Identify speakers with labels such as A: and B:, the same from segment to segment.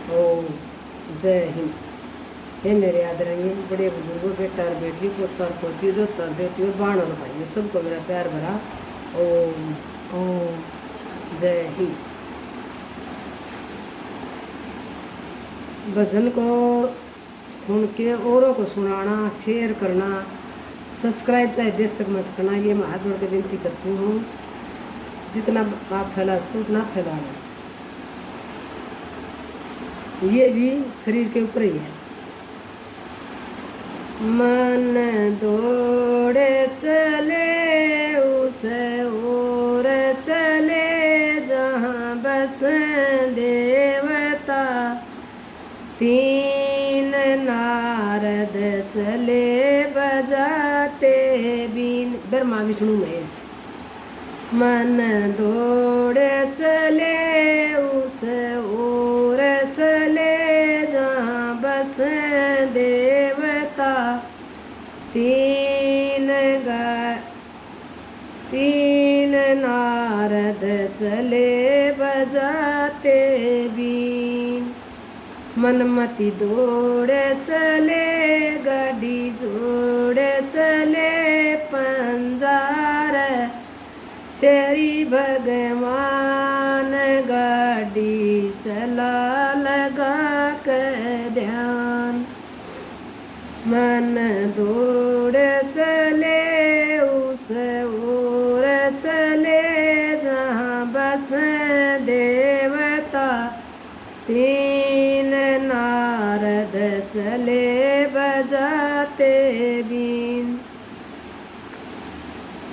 A: ओम जय हिंद। हे मेरे आदरणीय बड़े बुजुर्गों, बेटा और बेटी, पोता और पोती, दोस्त और बेटी और बाण और भाइयों, सबको मेरा प्यार भरा ओम। ओम जय हिंद। भजन को सुन के औरों को सुनाना, शेयर करना, सब्सक्राइब चाहे देशक मत करना, ये मैं हाथ जोड़ के विनती करती हूँ। जितना आप फैला सको उतना फैलाना, ये भी शरीर के ऊपर ही है। मन दौड़े चले उस ओर चले जहाँ बस देवता, तीन नारद चले बजाते बीन। ब्रह्मा विष्णु महेश। मन दौड़े चले उस ओर चले जहाँ बस देवता, तीन नारद चले बजाते बीन। मनमति दौड़े चले गाड़ी जोड़े चले पंजार, श्री भगवान गाड़ी चला लगा कर ध्यान। मन दौड़े चले उस ओर चले जहाँ बस देवता, तीन नारद चले बजाते बीन।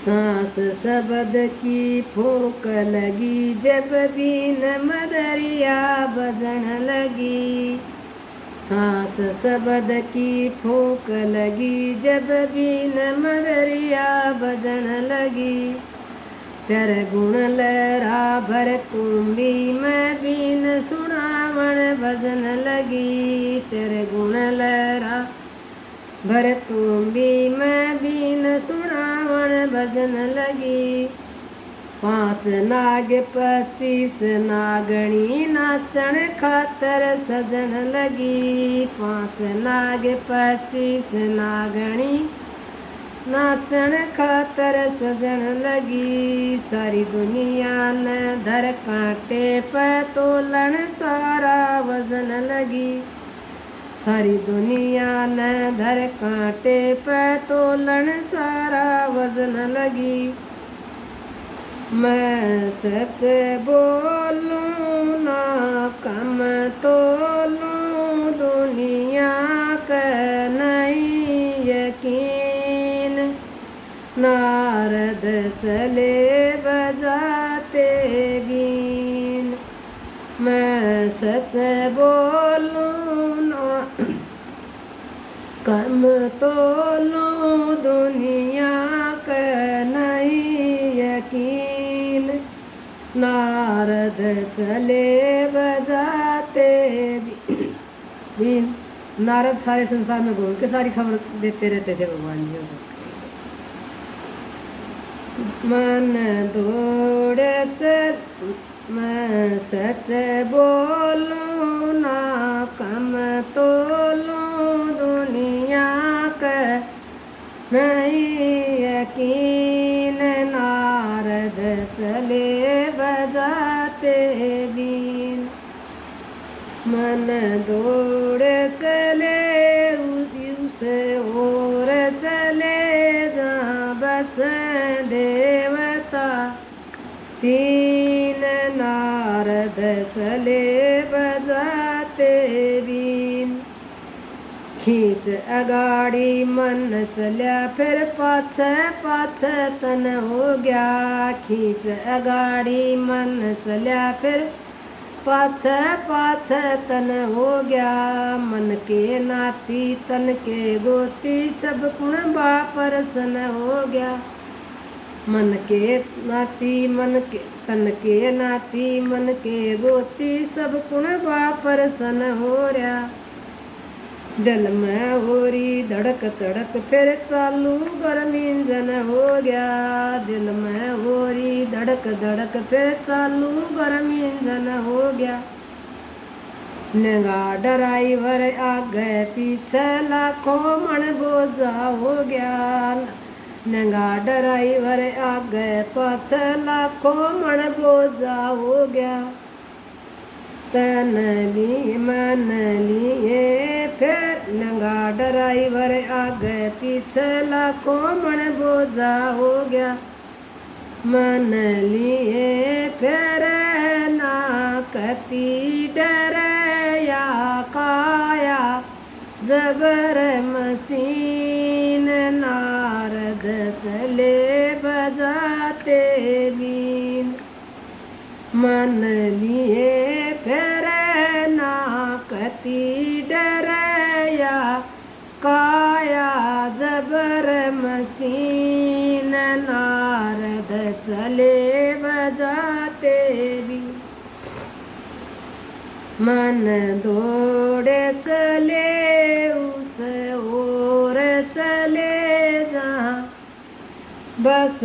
A: सांस शब्द की फूंक लगी जब बीन मदरिया बजन लगी। सांस शब्द की फूंक लगी जब बीन मदरिया बजन लगी। तेरे गुण लहरा भर कुंभी में बीन सुनावण भजन लगी। तेरे गुण लहरा भर कुंभी में बीन सुनावण भजन लगी। 5 नाग 25 नागणी नाचण खातर सजन लगी। 5 नाग 25 नागणी नाचण खातर सजन लगी। सारी दुनिया ने धर कांटे पे तोलन सारा वजन लगी। सारी दुनिया ने धर कांटे पे तोलन सारा वजन लगी। मैं सच बोलूं ना कम तोलूं, दुनिया का नहीं यकीन। नारद चले बजाते बीन। मैं सच बोलूं ना कम तोलूं, दुनिया का नहीं यकीन। नारद चले बजाते बीन। नारद सारे संसार में घूम के सारी खबर देते रहते थे भगवान जी को। मन दौड़े चल मैं सच बोलूं ना कम तोलूं, दुनिया का नहीं यकीन। नारद चले बजाते बीन। मन दौड़े चले उस ओर चले जहाँ बस देवता, तीन नारद चले बजाते बीन। खींच अगाड़ी मन चल्या फिर पाछे पाछे तन हो गया। खींच अगाड़ी मन चल्या फिर पाछे पाछे तन हो गया। मन के नाती तन के गोती सब गुण बापर सन हो गया। मन के नाती मन के तन के नाती मन के गोती सब गुण बापर सन हो रहा। दिल में हो रही धड़क धड़क फिर चालू गर्मी जन हो गया। दिल में हो रही धड़क धड़क फिर चालू गर्मी जन हो गया। नंगा ड्राइवर आगे पीछे लाखों मन बोझा हो गया। नंगा ड्राइवर आगे पाछे लाखों मन बोझा हो गया। तन ली मन लिए फिर नंगा ड्राइवर आगे पीछे लाखों मन बोझा हो गया। मन लिए फिर ना कती डर या काया जबर मसीन। नारद चले बजाते बीन। मन लिए फिर ना कती डर या काया जबर मसीन। नारद चले बजाते भी। मन दौड़े चले उस ओर चले जहाँ बस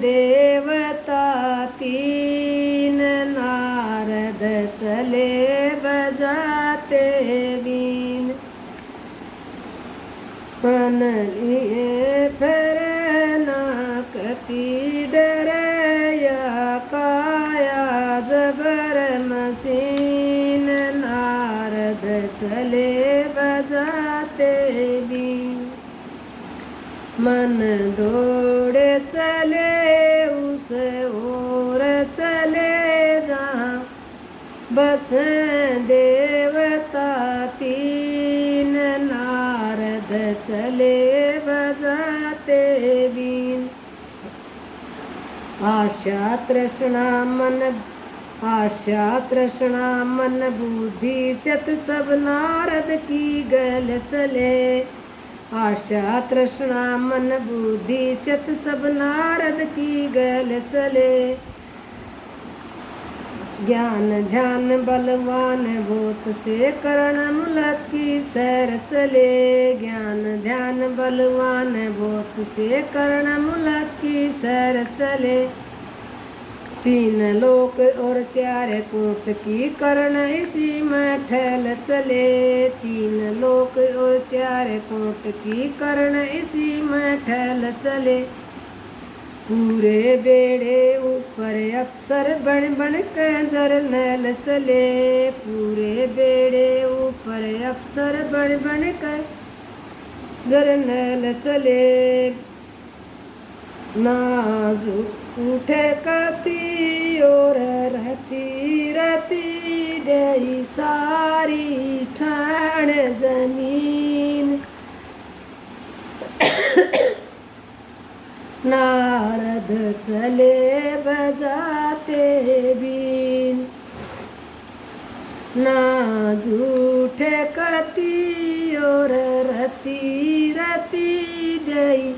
A: देवता तीन। नारद चले बजाते बीन। मन लिए फिर ना कती डर या काया जबर मसीन। नारद चले बजाते बीन। मन दौड़े चले उस ओर चले जहाँ बस देवता तीन। नारद चले बजाते बीन। आशा तृष्णा मन बुद्धि चित सब नारद की गल चले। आशा तृष्णा मन बुद्धि चित सब नारद की गल चले। ज्ञान ध्यान बलवान भूत से करण मूलक की सैर चले। ज्ञान ध्यान बलवान भूत से करण मूलक की सैर चले। तीन लोक और चार कोट की करण इसी में ठहल चले। तीन लोक और चार कोट की करण इसी में ठहल चले। पूरे बेड़े ऊपर अफसर बन बन के जरनैल चले। पूरे बेड़े ऊपर अफसर बन बन के जरनैल चले। नाजुक उठे कती और रहती रहती गई सारी छाण जमीन। नारद चले बजाते बीन। नाजुठे कती और रती रती गई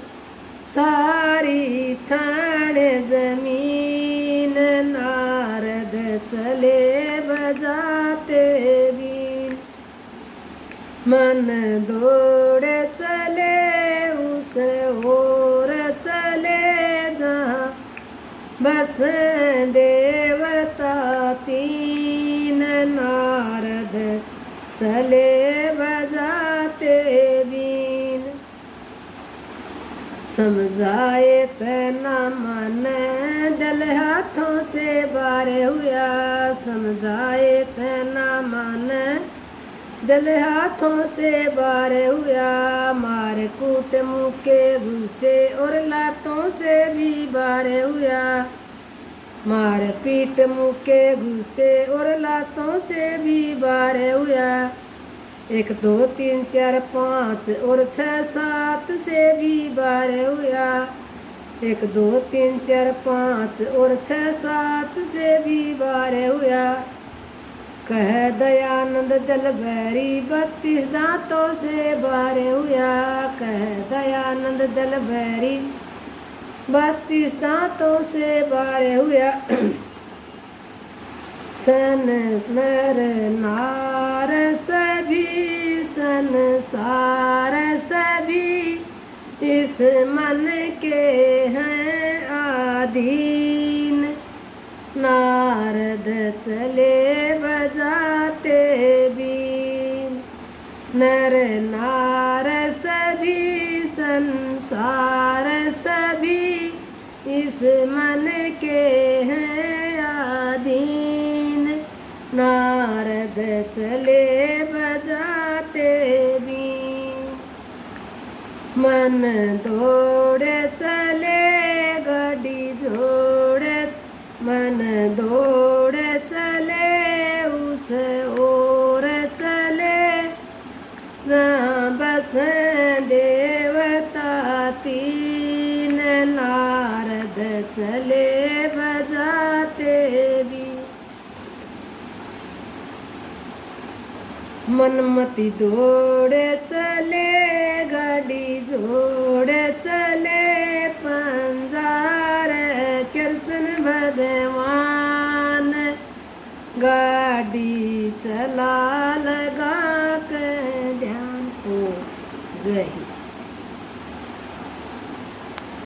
A: सारी छाण जमीन। नारद चले बजाते बीन। मन दौड़े चले उस ओर चले जहाँ बस देवता तीन। नारद चले बजाते बीन। समझाए तना मन दल हाथों से बारे हुआ। समझाए तना मन दल हाथों से बारे हुआ। मार कूट मुके घुसे और लातों से भी बारे हुआ। मार पीट मुके घुसे और लातों से भी बारे हुआ। 1 2 3 4 5 और 6 7 से भी बारे हुआ। 1 2 3 4 5 और 6 7 से भी बारे हुआ। कह दयानंद दल भैरी 32 दांतों से बारे हुआ। कह दयानंद दल भैरी 32 दांतों से बारे हुआ। सन नर नार सभी संसार सभी इस मन के हैं आधीन। नारद चले बजाते नर नार सभी संसार सभी इस मन के हैं अधीन। नारद चले बजाते बीन, मन दौड़े चले गड्डी जोड़े, मन दौड़े चले उस ओर चले, जहाँ बस देवता तीन। नारद चले बजाते भी, मनमति दौड़े चले गाड़ी जोड़े चले, पंजार कृष्ण भगवान गाड़ी चला लगा के ध्यान। ओ जय हिंद।